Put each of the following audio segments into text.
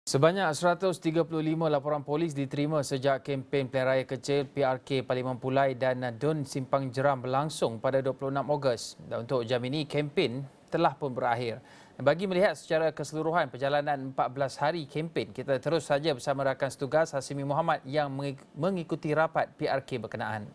Sebanyak 135 laporan polis diterima sejak kempen Pilihan Raya Kecil PRK Parlimen Pulai dan DUN Simpang Jeram berlangsung pada 26 Ogos. Dan untuk jam ini, kempen telah pun berakhir. Bagi melihat secara keseluruhan perjalanan 14 hari kempen, kita terus saja bersama rakan setugas Hasimi Muhammad yang mengikuti rapat PRK berkenaan.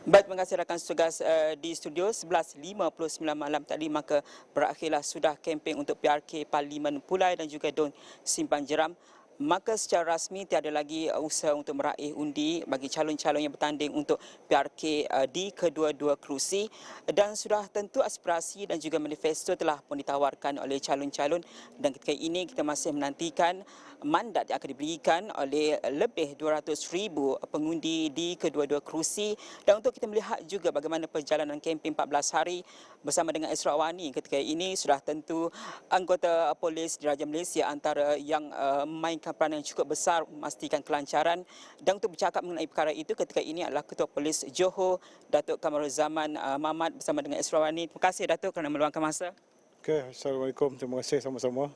Baik, terima kasih rakan setugas di studio 11.59 malam tadi, maka berakhirlah sudah kempen untuk PRK Parlimen Pulai dan juga DUN Simpang Jeram. Maka secara rasmi tiada lagi usaha untuk meraih undi bagi calon-calon yang bertanding untuk PRK di kedua-dua kerusi, dan sudah tentu aspirasi dan juga manifesto telah pun ditawarkan oleh calon-calon, dan ketika ini kita masih menantikan mandat yang akan diberikan oleh lebih 200,000 pengundi di kedua-dua kerusi. Dan untuk kita melihat juga bagaimana perjalanan kempen 14 hari bersama dengan Esra Wani ketika ini, sudah tentu anggota polis Diraja Malaysia antara yang memainkan peranan yang cukup besar memastikan kelancaran. Dan untuk bercakap mengenai perkara itu, ketika ini adalah Ketua Polis Johor, Datuk Kamaruzzaman Mamat bersama dengan Esra Wani. Terima kasih Datuk kerana meluangkan masa. Okey, Assalamualaikum. Terima kasih sama-sama.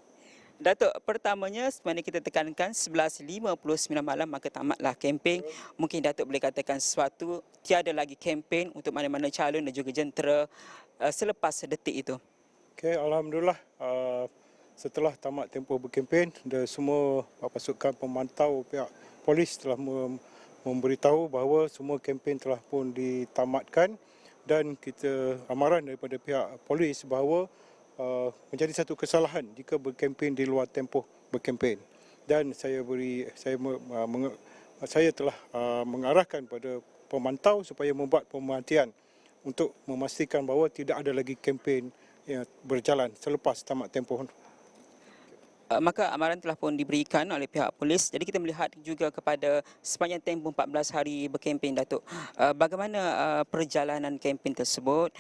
Datuk, pertamanya sebenarnya kita tekankan 11.59 malam maka tamatlah kempen. Mungkin Datuk boleh katakan sesuatu, tiada lagi kempen untuk mana-mana calon dan juga jentera selepas detik itu. Okey, alhamdulillah, setelah tamat tempoh berkempen, semua pasukan pemantau pihak polis telah memberitahu bahawa semua kempen telah pun ditamatkan, dan kita amaran daripada pihak polis bahawa menjadi satu kesalahan jika berkempen di luar tempoh berkempen. Dan saya telah mengarahkan pada pemantau supaya membuat pemerhatian untuk memastikan bahawa tidak ada lagi kempen yang berjalan selepas tamat tempoh. Maka amaran telah pun diberikan oleh pihak polis. Jadi kita melihat juga kepada sepanjang tempoh 14 hari berkempen, Datuk. Bagaimana perjalanan kempen tersebut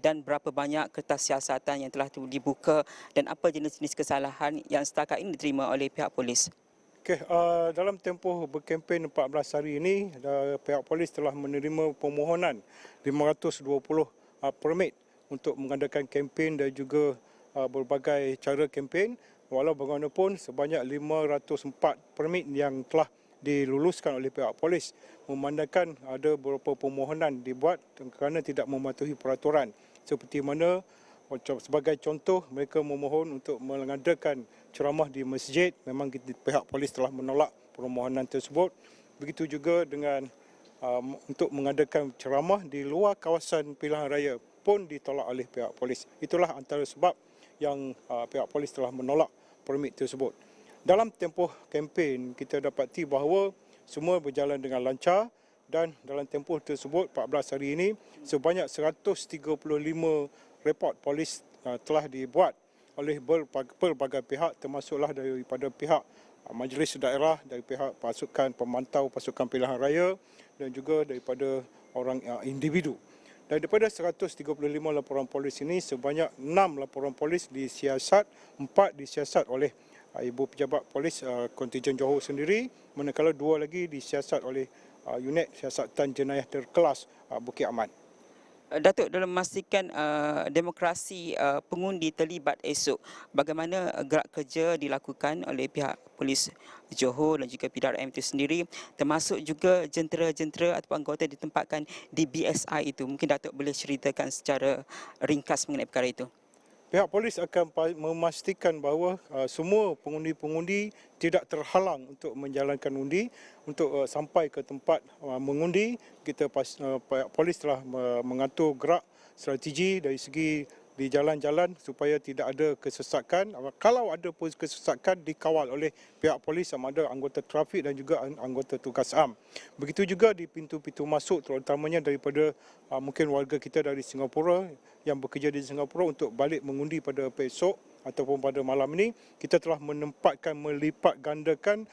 dan berapa banyak kertas siasatan yang telah dibuka dan apa jenis-jenis kesalahan yang setakat ini diterima oleh pihak polis? Okey, dalam tempoh berkempen 14 hari ini, pihak polis telah menerima permohonan 520 permit untuk mengadakan kempen dan juga berbagai cara kempen. Walau bagaimanapun, sebanyak 504 permit yang telah diluluskan oleh pihak polis, memandangkan ada beberapa permohonan dibuat kerana tidak mematuhi peraturan. Seperti mana, sebagai contoh, mereka memohon untuk mengadakan ceramah di masjid. Memang pihak polis telah menolak permohonan tersebut. Begitu juga dengan untuk mengadakan ceramah di luar kawasan pilihan raya pun ditolak oleh pihak polis. Itulah antara sebab yang pihak polis telah menolak permit tersebut. Dalam tempoh kempen, kita dapati bahawa semua berjalan dengan lancar, dan dalam tempoh tersebut 14 hari ini sebanyak 135 report polis telah dibuat oleh berbagai pihak, termasuklah daripada pihak majlis daerah, dari pihak pasukan pemantau pasukan pilihan raya dan juga daripada orang individu. Dan daripada 135 laporan polis ini, sebanyak 6 laporan polis disiasat, 4 disiasat oleh Ibu Pejabat Polis Kontijen Johor sendiri, manakala 2 lagi disiasat oleh Unit Siasatan Jenayah Terkelas Bukit Aman. Datuk, dalam memastikan demokrasi pengundi terlibat esok, bagaimana gerak kerja dilakukan oleh pihak polis Johor dan juga PDRM itu sendiri, termasuk juga jentera-jentera atau anggota ditempatkan di BSI itu? Mungkin Datuk boleh ceritakan secara ringkas mengenai perkara itu. Pihak polis akan memastikan bahawa semua pengundi-pengundi tidak terhalang untuk menjalankan undi. Untuk sampai ke tempat mengundi, pihak polis telah mengatur gerak strategi dari segi di jalan-jalan supaya tidak ada kesesakan. Kalau ada kesesakan, dikawal oleh pihak polis sama ada anggota trafik dan juga anggota tugas am. Begitu juga di pintu-pintu masuk, terutamanya daripada mungkin warga kita dari Singapura yang bekerja di Singapura untuk balik mengundi pada esok ataupun pada malam ini, kita telah melipat gandakan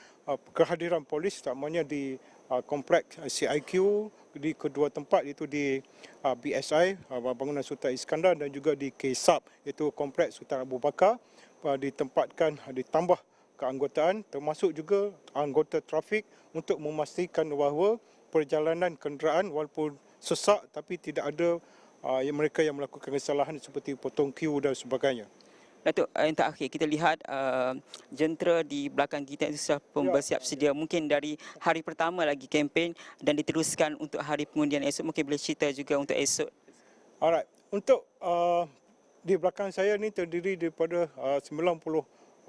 kehadiran polis, terutamanya di kompleks CIQ di kedua tempat, iaitu di BSI, Bangunan Sultan Iskandar, dan juga di KSAP, iaitu kompleks Sultan Abu Bakar, ditambah keanggotaan termasuk juga anggota trafik untuk memastikan bahawa perjalanan kenderaan walaupun sesak tapi tidak ada mereka yang melakukan kesalahan seperti potong queue dan sebagainya. Datuk, yang terakhir kita lihat jentera di belakang kita itu sudah pun bersiap sedia. Mungkin dari hari pertama lagi kempen dan diteruskan untuk hari pengundian esok. Mungkin boleh cerita juga untuk esok. Alright, untuk di belakang saya ni terdiri daripada 90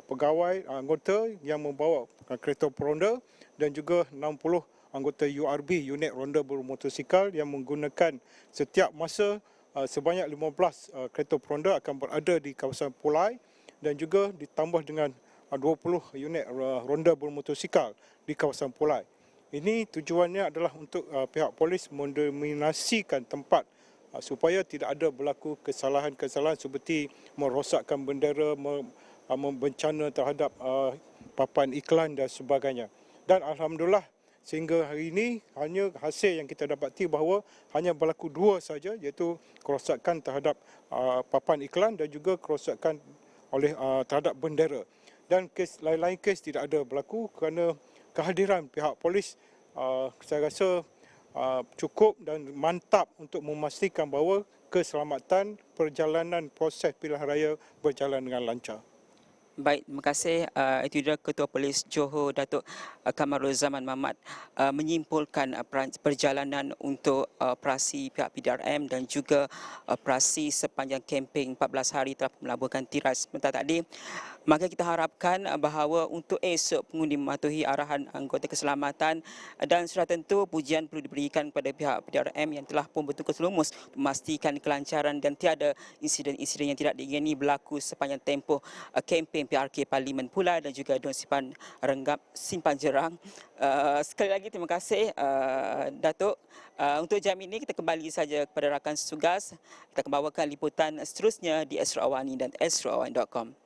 pegawai anggota yang membawa kereta peronda dan juga 60 anggota URB, unit ronda bermotosikal yang menggunakan setiap masa sebanyak 15 kereta peronda akan berada di kawasan Pulai dan juga ditambah dengan 20 unit ronda bermotosikal di kawasan Pulai. Ini tujuannya adalah untuk pihak polis mendominasikan tempat supaya tidak ada berlaku kesalahan-kesalahan seperti merosakkan bendera, membencana terhadap papan iklan dan sebagainya. Dan alhamdulillah sehingga hari ini hanya hasil yang kita dapati bahawa hanya berlaku 2 saja, iaitu kerosakan terhadap papan iklan dan juga kerosakan terhadap bendera. Dan kes lain-lain kes tidak ada berlaku kerana kehadiran pihak polis saya rasa cukup dan mantap untuk memastikan bahawa keselamatan perjalanan proses pilihan raya berjalan dengan lancar. Baik, terima kasih. Itu dia Ketua Polis Johor Datuk Kamarul Zaman Mamat menyimpulkan perjalanan untuk operasi pihak PDRM dan juga operasi sepanjang kempen 14 hari telah melaburkan tirai sebentar tadi. Maka kita harapkan bahawa untuk esok pengundi mematuhi arahan anggota keselamatan dan sudah tentu pujian perlu diberikan kepada pihak PDRM yang telah pun betul-betul lumus memastikan kelancaran dan tiada insiden-insiden yang tidak diingini berlaku sepanjang tempoh kempen PRK Parlimen Pulai dan juga Dun Simpang Jerang. Sekali lagi terima kasih Datuk. Untuk jam ini kita kembali saja kepada rakan tugas. Kita akan bawakan liputan seterusnya di Astro Awani dan astroawan.com.